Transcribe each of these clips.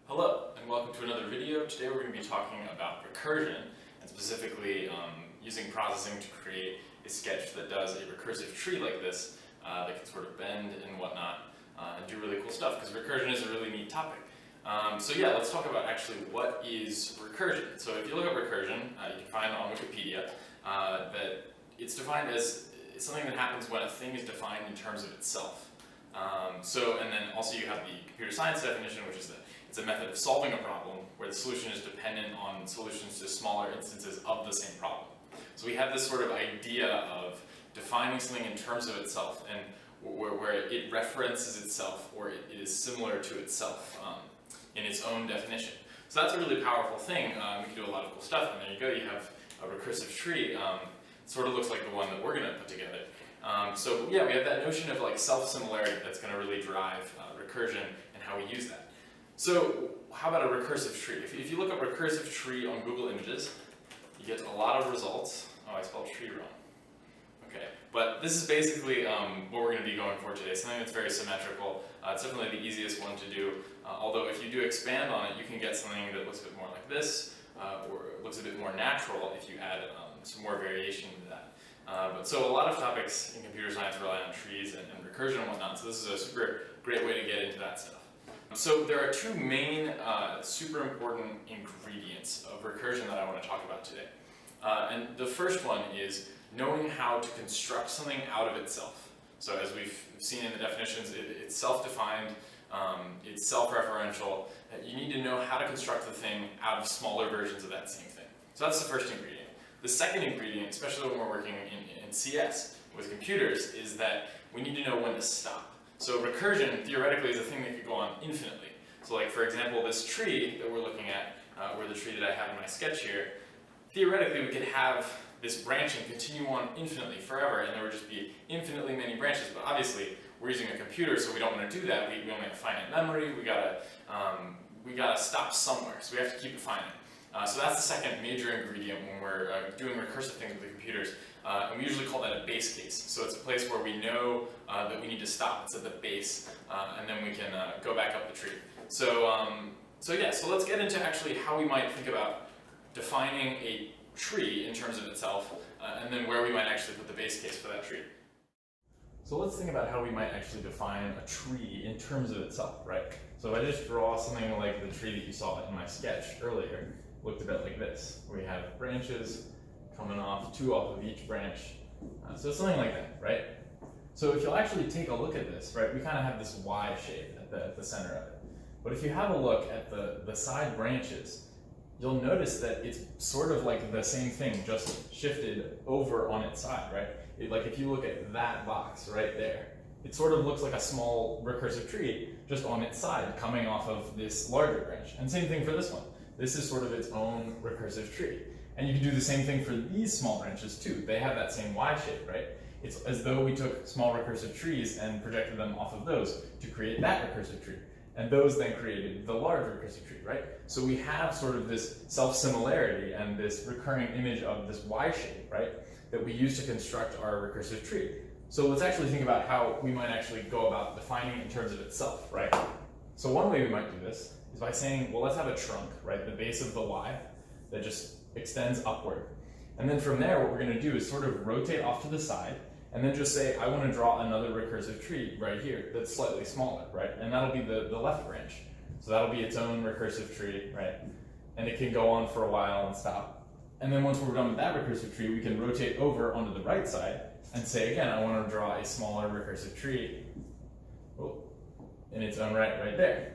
Hello, and welcome to another video. Today we're going to be talking about recursion, and specifically using processing to create a sketch that does a recursive tree like this that can sort of bend and whatnot and do really cool stuff, because recursion is a really neat topic. So yeah, let's talk about actually what is recursion. So if you look up recursion, you can find on Wikipedia that it's defined as something that happens when a thing is defined in terms of itself. And then also you have the computer science definition, which is that it's a method of solving a problem where the solution is dependent on solutions to smaller instances of the same problem. So we have this sort of idea of defining something in terms of itself, and where it references itself or it is similar to itself in its own definition. So that's a really powerful thing. We can do a lot of cool stuff, and there you go, you have a recursive tree. Sort of looks like the one that we're going to put together. So yeah, we have that notion of like self-similarity that's going to really drive recursion and how we use that. So how about a recursive tree? If you look up recursive tree on Google Images, you get a lot of results. Oh, I spelled tree wrong. Okay, but this is basically what we're going to be going for today, something that's very symmetrical. It's definitely the easiest one to do, although if you do expand on it, you can get something that looks a bit more like this, or looks a bit more natural if you add some more variation to that. So a lot of topics in computer science rely on trees and recursion and whatnot, so this is a super great way to get into that stuff. So there are two main super important ingredients of recursion that I want to talk about today. And the first one is knowing how to construct something out of itself. So as we've seen in the definitions, it's self-defined, it's self-referential. You need to know how to construct the thing out of smaller versions of that same thing. So that's the first ingredient. The second ingredient, especially when we're working in CS with computers, is that we need to know when to stop. So recursion, theoretically, is a thing that could go on infinitely. So like, for example, this tree that we're looking at, or the tree that I have in my sketch here, theoretically we could have this branching continue on infinitely, forever, and there would just be infinitely many branches. But obviously, we're using a computer, so we don't want to do that. We only have finite memory. We gotta stop somewhere, so we have to keep it finite. So that's the second major ingredient when we're doing recursive things with the computers. And we usually call that a base case. So it's a place where we know that we need to stop. It's at the base, and then we can go back up the tree. So let's get into actually how we might think about defining a tree in terms of itself, and then where we might actually put the base case for that tree. So let's think about how we might actually define a tree in terms of itself, right? So if I just draw something like the tree that you saw in my sketch earlier, looked a bit like this. We have branches coming off, two off of each branch. So something like that, right? So if you'll actually take a look at this, right, we kind of have this Y shape at the center of it. But if you have a look at the side branches, you'll notice that it's sort of like the same thing, just shifted over on its side, right? Like if you look at that box right there, it sort of looks like a small recursive tree just on its side coming off of this larger branch. And same thing for this one. This is sort of its own recursive tree. And you can do the same thing for these small branches too. They have that same Y shape, right? It's as though we took small recursive trees and projected them off of those to create that recursive tree. And those then created the large recursive tree, right? So we have sort of this self-similarity and this recurring image of this Y shape, right? That we use to construct our recursive tree. So let's actually think about how we might actually go about defining it in terms of itself, right? So one way we might do this is by saying, well, let's have a trunk, right? The base of the Y that just extends upward. And then from there, what we're going to do is sort of rotate off to the side and then just say, I want to draw another recursive tree right here that's slightly smaller, right? And that'll be the left branch. So that'll be its own recursive tree, right? And it can go on for a while and stop. And then once we're done with that recursive tree, we can rotate over onto the right side and say, again, I want to draw a smaller recursive tree in its own right there.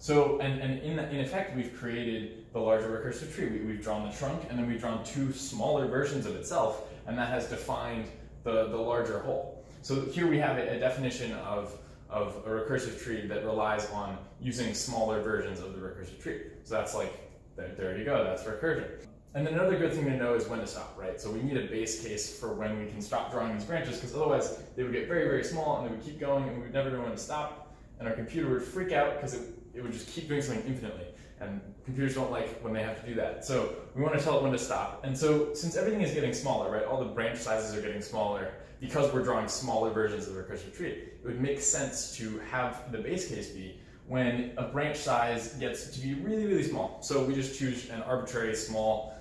So, and in effect, we've created the larger recursive tree. We've drawn the trunk, and then we've drawn two smaller versions of itself, and that has defined the larger whole. So here we have a definition of a recursive tree that relies on using smaller versions of the recursive tree. So that's like, there you go, that's recursion. And then another good thing to know is when to stop, right? So we need a base case for when we can stop drawing these branches, because otherwise they would get very, very small, and they would keep going, and we would never know when to stop, and our computer would freak out because it would just keep doing something infinitely. And computers don't like when they have to do that. So we want to tell it when to stop. And so since everything is getting smaller, right, all the branch sizes are getting smaller, because we're drawing smaller versions of the recursive tree, it would make sense to have the base case be, when a branch size gets to be really, really small. So we just choose an arbitrary small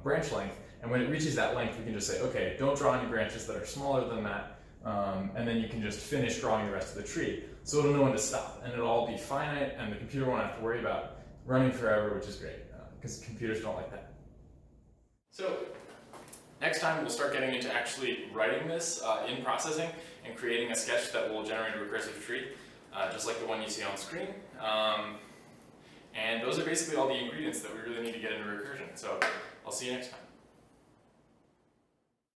branch length, and when it reaches that length, we can just say, okay, don't draw any branches that are smaller than that, and then you can just finish drawing the rest of the tree. So it'll know when to stop, and it'll all be finite, and the computer won't have to worry about running forever, which is great, because computers don't like that. So next time we'll start getting into actually writing this in processing and creating a sketch that will generate a recursive tree, just like the one you see on screen. And those are basically all the ingredients that we really need to get into recursion. So I'll see you next time.